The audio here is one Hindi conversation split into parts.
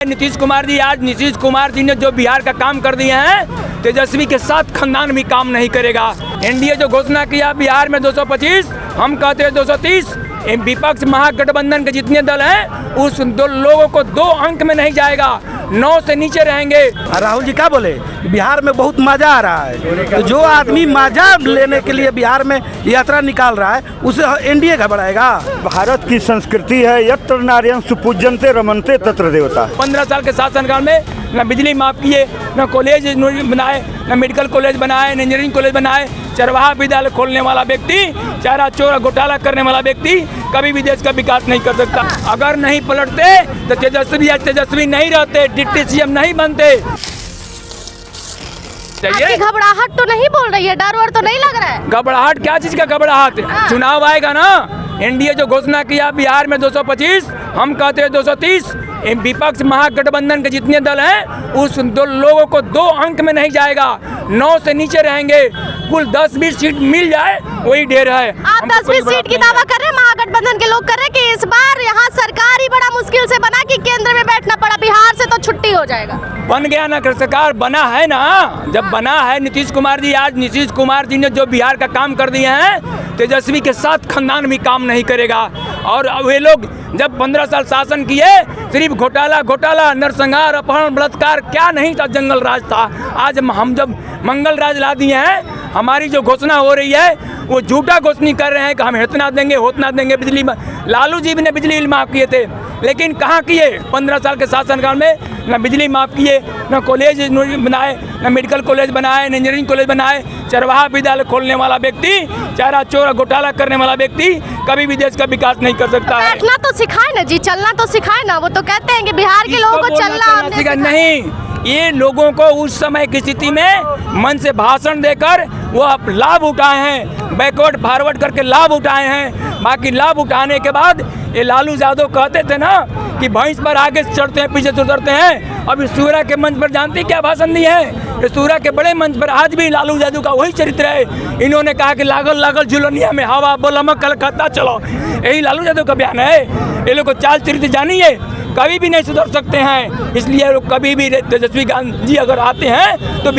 नीतीश कुमार जी, आज नीतीश कुमार जी ने जो बिहार का काम कर दिए हैं, तेजस्वी के साथ खानदान भी काम नहीं करेगा। एनडीए जो घोषणा किया बिहार में 225, हम कहते हैं 230। विपक्ष महागठबंधन के जितने दल हैं उस दो लोगों को 2 अंक में नहीं जाएगा, 9 से नीचे रहेंगे। राहुल जी क्या बोले, बिहार में बहुत मजा आ रहा है। तो जो आदमी मजा लेने के लिए बिहार में यात्रा निकाल रहा है उसे एनडीए घबराएगा। भारत की संस्कृति है यत्र नार्यं सुपूज्यन्ते रमन्ते तत्र देवता। 15 साल के शासनकाल में न बिजली माफ किए, न कॉलेज बनाए, न मेडिकल कॉलेज बनाए, न इंजीनियरिंग कॉलेज बनाए। चरवाहा विद्यालय खोलने वाला व्यक्ति, चारा चोरा घोटाला करने वाला व्यक्ति कभी भी देश का विकास नहीं कर सकता। अगर नहीं पलटते तो तेजस्वी नहीं रहते, डिप्टी सीएम नहीं बनते। आपकी घबराहट तो नहीं बोल रही है, डर वर तो नहीं लग रहा है? घबराहट क्या चीज का घबराहट? चुनाव आएगा ना, एनडीए जो घोषणा किया बिहार में 225, हम कहते हैं 230। विपक्ष महागठबंधन के जितने दल हैं उस दो लोगों को 2 अंक में नहीं जाएगा, 9 से नीचे रहेंगे। कुल 10-20 सीट मिल जाए वही ढेर है। आप 10-20 सीट की दावा कर रहे हैं, महागठबंधन के लोग कर रहे हैं कि इस बार यहाँ सरकार ही बड़ा मुश्किल से बना कि केंद्र में बैठना पड़ा, बिहार से तो छुट्टी हो जाएगा। बन गया ना, सरकार बना है ना। जब बना है नीतीश कुमार जी, आज नीतीश कुमार जी ने जो बिहार का काम कर दिए हैं, तेजस्वी के साथ खानदान भी काम नहीं करेगा। और वे लोग जब 15 साल शासन किए, सिर्फ घोटाला, नरसंहार, अपहरण, बलात्कार, क्या नहीं था, जंगल राज था। आज हम जब मंगल राज ला दिए हैं, हमारी जो घोषणा हो रही है वो झूठा घोषणा कर रहे हैं कि हम इतना देंगे उतना देंगे। बिजली लालू जी भी ने बिजली माफ किए थे, लेकिन कहाँ किए? 15 साल के शासनकाल में न बिजली माफ किए, न कॉलेज बनाए, न मेडिकल कॉलेज बनाए, न इंजीनियरिंग कॉलेज बनाए। चरवाहा विद्यालय खोलने वाला व्यक्ति, चारा चोरा घोटाला करने वाला व्यक्ति कभी भी देश का विकास नहीं कर सकता है। बैठना तो सिखाए ना जी, चलना तो सिखाए ना। वो तो कहते हैं कि बिहार के लोगों को चलना नहीं, ये लोगों को उस समय की स्थिति में मन से भाषण देकर वो लाभ उठाए हैं, बैकवर्ड फॉरवर्ड करके लाभ उठाए हैं। बाकी लाभ उठाने के बाद ये लालू यादव कहते थे ना कि भैंस पर आगे चढ़ते हैं पीछे से उतरते हैं। अब इस सूरा के मंच पर जानते क्या भाषण दिए हैं? इस सूरा के बड़े मंच पर आज भी लालू यादव का वही चरित्र है। इन्होंने कहा कि लागल झुलनिया में हवा बोलम कलकत्ता चलो, यही लालू यादव का बयान है। ये लोग को चाल चरित्र जानिए, कभी भी नहीं सुधर सकते हैं। इसलिए लोग कभी भी तेजस्वी गांधी अगर आते हैं तो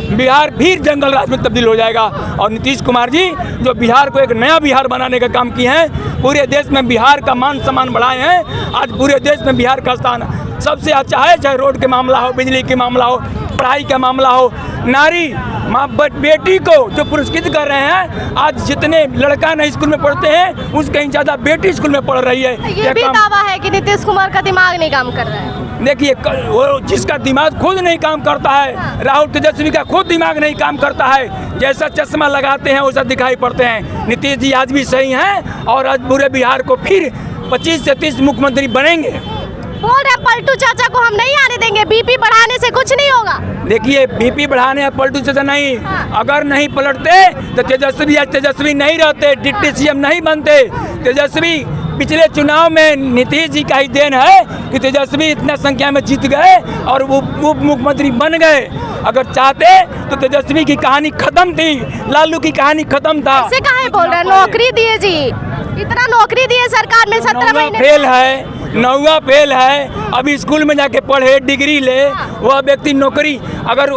बिहार फिर जंगल राज में तब्दील हो जाएगा। और नीतीश कुमार जी जो बिहार को एक नया बिहार बनाने का काम किए हैं, पूरे देश में बिहार का मान सम्मान बढ़ाए हैं। आज पूरे देश में बिहार का स्थान सबसे अच्छा है, चाहे रोड के मामला हो, बिजली के मामला हो, पढ़ाई का मामला हो। नारी माँ बेटी को जो पुरस्कृत कर रहे हैं, आज जितने लड़का नहीं स्कूल में पढ़ते हैं उससे कहीं ज़्यादा बेटी स्कूल में पढ़ रही है। ये भी दावा है कि नीतीश कुमार का दिमाग नहीं काम कर रहा है। देखिए, वो जिसका दिमाग खुद नहीं काम करता है, राहुल तेजस्वी का खुद दिमाग नहीं काम करता है, जैसा चश्मा लगाते हैं वैसा दिखाई पड़ते हैं। नीतीश जी आज भी सही हैं और आज पूरे बिहार को फिर 25 से 30 मुख्यमंत्री बनेंगे। बोल रहे पलटू चाचा को हम नहीं आने देंगे, बीपी बढ़ाने से कुछ नहीं होगा। देखिए, बीपी बढ़ाने या पलटू चाचा नहीं, अगर नहीं पलटते तो तेजस्वी नहीं रहते, डिप्टी सीएम नहीं बनते। तेजस्वी पिछले चुनाव में नीतीश जी का ही देन है कि तेजस्वी इतना संख्या में जीत गए और वो उप मुख्यमंत्री बन गए। अगर चाहते तो तेजस्वी की कहानी खत्म थी, लालू की कहानी खत्म था। ऐसे काहे बोल रहे हैं? नौकरी दिए जी, इतना नौकरी दिए सरकार में, 17 महीने फेल है, 9वां फेल है। अभी स्कूल में जाके पढ़े, डिग्री ले, वह व्यक्ति नौकरी अगर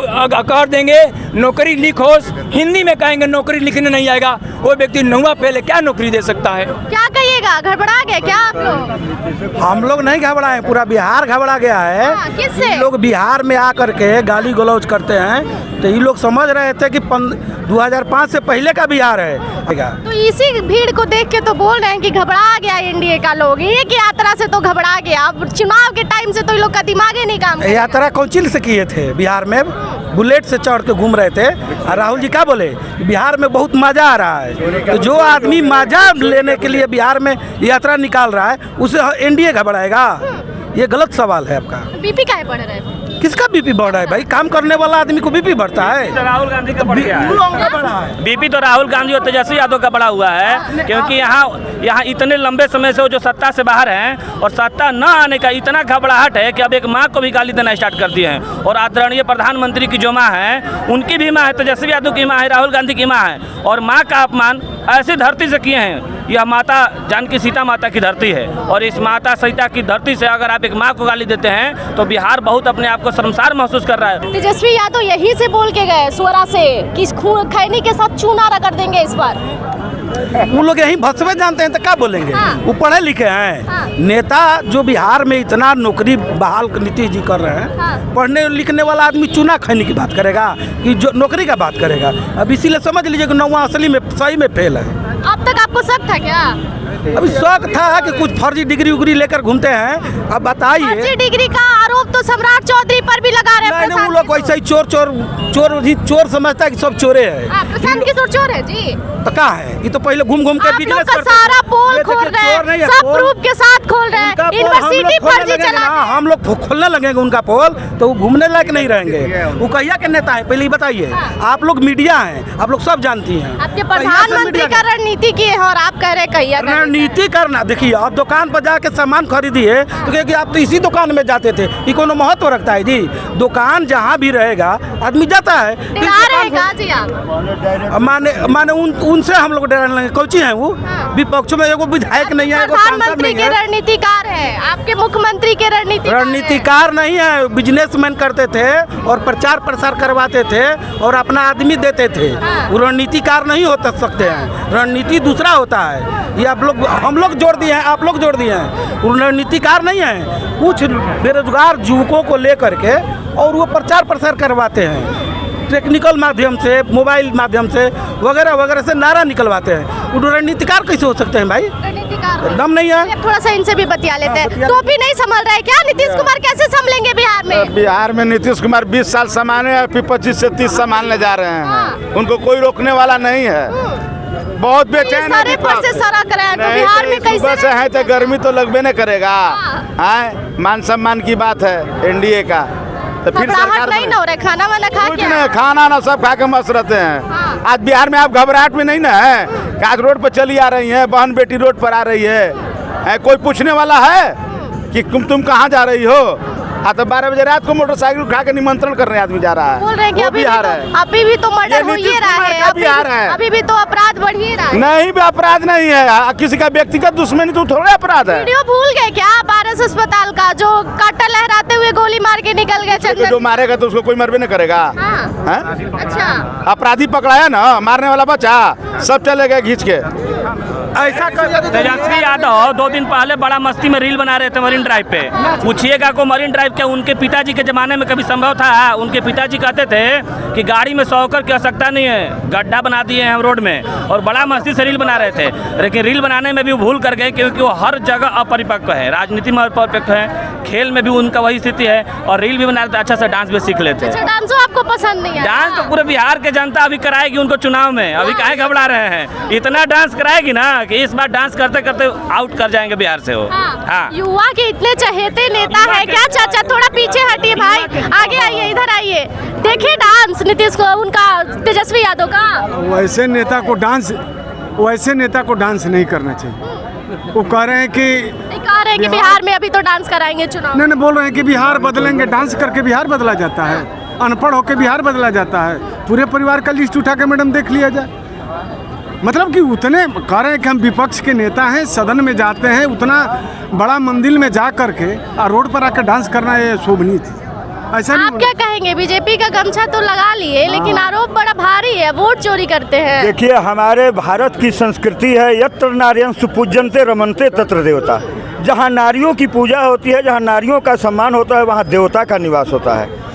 कर देंगे, नौकरी लिखो, हिंदी में कहेंगे नौकरी लिखने नहीं आएगा, वो व्यक्ति 9वां फेल है, क्या नौकरी दे सकता है? क्या कहिएगा, घबरा गए क्या आप लोग? हम लोग नहीं घबराए, पूरा बिहार घबरा गया है। किससे? लोग बिहार में आकर के गाली गलौज करते हैं, तो ये लोग समझ रहे थे कि 2005 से पहले का बिहार है। तो इसी भीड़ को देख के तो बोल रहे हैं कि घबरा गया एनडीए का लोग, एक यात्रा से तो घबरा गया। अब चुनाव के टाइम से तो ये लोग का दिमाग ही नहीं काम। यात्रा कौन चीज से किए थे? बिहार में बुलेट से चढ़ के घूम रहे थे। और राहुल जी क्या बोले, बिहार में बहुत मजा आ रहा है। तो जो आदमी मजा लेने के लिए बिहार में यात्रा निकाल रहा है उसे एनडीए घबराएगा? ये गलत सवाल है आपका। बीपी काहे बढ़ रहा है? किसका बीपी बढ़ रहा है भाई? काम करने वाला आदमी को बीपी बढ़ता है। तो राहुल गांधी का बढ़ गया है। बीपी तो राहुल गांधी और तेजस्वी यादव का बढ़ा हुआ है, क्योंकि यहाँ इतने लंबे समय से वो जो सत्ता से बाहर हैं और सत्ता न आने का इतना घबराहट है कि अब एक माँ को भी गाली देना स्टार्ट कर दिए हैं। और आदरणीय प्रधानमंत्री की जो माँ है, उनकी भी माँ है, तेजस्वी यादव की माँ है, राहुल गांधी की माँ है। और माँ का अपमान ऐसी धरती से किए हैं। यह माता जानकी सीता माता की धरती है और इस माता सीता की धरती से अगर आप एक माँ को गाली देते हैं तो बिहार बहुत अपने आप को शर्मसार महसूस कर रहा है। तेजस्वी यादव यही से बोल के गए स्वरा से कि खैनी के साथ चूना रगड़ देंगे इस बार। वो लोग यही भसवे जानते हैं तो क्या बोलेंगे। हाँ। वो पढ़े लिखे हैं। हाँ। नेता जो बिहार में इतना नौकरी बहाल नीतीश जी कर रहे हैं, हाँ। पढ़ने लिखने वाला आदमी चूना खैनी की बात करेगा कि जो नौकरी का बात करेगा। अब इसीलिए समझ लीजिए कि नौवा असली में सही में फेल है। अब तक आपको शक था क्या? अभी शौक था कि कुछ फर्जी डिग्री उग्री लेकर घूमते हैं। अब बताइए। फर्जी डिग्री का आरोप तो सम्राट चौधरी पर भी लगा रहे हैं। नहीं, वो लोग वैसे ही चोर समझता है कि सब चोरे हैं। प्रशांत किशोर चोर है जी। तो क्या है, ये तो पहले घूम घूम के आप लोग बिजनेस का करते सारा थे। पोल ये खोल देखिए, रहे चोर नहीं हैं, है, सब पोल। प्रूफ के साथ खोल रहे उनका हैं। पोल हम लोग यूनिवर्सिटी खोलने फर्जी लगेंगे चला ना, हम लोग खोलने लगेंगे उनका पोल तो वो घूमने लायक नहीं रहेंगे। वो कहिया के नेता है पहले ही बताइए। आप लोग मीडिया हैं, आप लोग सब जानती हैं। आपके प्रधानमंत्री का रणनीति की है और आप कह रहे कहिया का रणनीति करना। देखिए, आप दुकान पर जाके सामान खरीदिए तो कहे कि आप तो इसी दुकान में जाते थे। ये कोनो महत्व रखता है जी? दुकान जहाँ भी रहेगा आदमी जाता है। डरा रहेगा जी आप। माने उनसे हम लोग डराने लगे। कोची है वो? विपक्ष में एगो विधायक नहीं है, एगो सांसद प्रधानमंत्री नहीं के है। रणनीतिकार है, आपके मुख्यमंत्री के रणनीतिकार नहीं है, बिजनेसमैन करते थे और प्रचार प्रसार करवाते थे और अपना आदमी देते थे। वो रणनीतिकार नहीं हो सकते हैं। रणनीति दूसरा होता है। ये आप लोग हम लोग जोड़ दिए हैं, आप लोग जोड़ दिए हैं। वो रणनीतिकार नहीं है। कुछ बेरोजगार युवकों को लेकर के और वो प्रचार प्रसार करवाते हैं टेक्निकल माध्यम से, मोबाइल माध्यम से वगैरह वगैरह से नारा निकलवाते हैं। वो रणनीतिकार कैसे हो सकते हैं भाई? रणनीतिकार दम नहीं है। थोड़ा सा इनसे भी बतिया लेते हैं। तो भी नहीं संभल रहे क्या? नीतीश कुमार कैसे संभलेंगे बिहार में? बिहार में नीतीश कुमार 20 साल संभाले हैं, फिर 25 से 30 संभालने जा रहे हैं। उनको कोई रोकने वाला नहीं है। बहुत बेचैन है सारे पर से सड़क रहे हैं तो बिहार में कैसे सुबह से है तो गर्मी तो लगबे नहीं करेगा। मान सम्मान की बात है एनडीए का। तो फिर सरकार नहीं ना हो रहा है, खाना वाना खा कुछ के नहीं, खाना ना सब खा के मस्त रहते हैं। आज बिहार में आप घबराहट में नहीं ना है कि आज रोड पर चली आ रही हैं, बहन बेटी रोड पर आ रही है, कोई पूछने वाला है कि तुम कहाँ जा रही हो? हाँ, तो 12 बजे रात को मोटरसाइकिल उठा के निमंत्रण कर रहे हैं आदमी जा रहा है। बोल रहे हैं कि अभी भी तो मर्डर हो ही रहा है, अभी भी तो अपराध बढ़ ही रहा है। नहीं भी अपराध नहीं है, किसी का व्यक्तिगत दुश्मनी तो थोड़ा अपराध है। वीडियो भूल गए क्या बारस अस्पताल का, जो काटा लहराते हुए गोली मार के निकल गए चंदन? जो मारेगा तो उसको कोई मरबे नहीं करेगा। अच्छा, अपराधी पकड़ाया ना, मारने वाला बचा, सब चले गए खींच के। ऐसा तेजस्वी यादव 2 दिन पहले बड़ा मस्ती में रील बना रहे थे मरीन ड्राइव पे। पूछिएगा को मरीन ड्राइव क्या उनके पिताजी के जमाने में कभी संभव था? उनके पिताजी कहते थे कि गाड़ी में शॉकर की आवश्यकता नहीं है, गड्ढा बना दिए हैं हम रोड में, और बड़ा मस्ती से रील बना रहे थे। लेकिन रील बनाने में भी वो भूल कर गए क्योंकि वो हर जगह अपरिपक्व है, राजनीति में अपरिपक्व है, खेल में भी उनका वही स्थिति है, और रील भी बना रहे थे, अच्छा से डांस भी सीख लेते हैं। डांसो आपको पसंद नहीं है? डांस तो पूरे बिहार के जनता अभी कराएगी उनको चुनाव में। अभी काहे घबरा रहे हैं? इतना डांस कराएगी ना कि इस बार डांस करते करते आउट कर जाएंगे बिहार से वो। हाँ। युवा के इतने चहेते नेता है क्या? चाचा थोड़ा पीछे हटिए भाई, आगे आइए, इधर आइए। देखिए डांस नीतीश को, उनका तेजस्वी यादव का। वैसे नेता को डांस नहीं करना चाहिए। वो कह रहे हैं कि बिहार में अभी तो डांस कराएंगे चुनाव। नहीं, बोल रहे हैं कि बिहार बदलेंगे, डांस करके बिहार बदला जाता है, अनपढ़ होकर बिहार बदला जाता है। पूरे परिवार का लिस्ट उठा के मैडम देख लिया जाए। मतलब कि उतने कह रहे हैं कि हम विपक्ष के नेता हैं, सदन में जाते हैं, उतना बड़ा मंदिर में जा करके और रोड पर आकर डांस करना ये शोभनीय थी। ऐसा आप क्या कहेंगे? बीजेपी का गमछा तो लगा लिए, लेकिन आरोप बड़ा भारी है, वोट चोरी करते हैं। देखिए, हमारे भारत की संस्कृति है यत्र नार्यं सुपूज्यन्ते रमन्ते तत्र देवता। जहाँ नारियों की पूजा होती है, जहाँ नारियों का सम्मान होता है, वहाँ देवता का निवास होता है।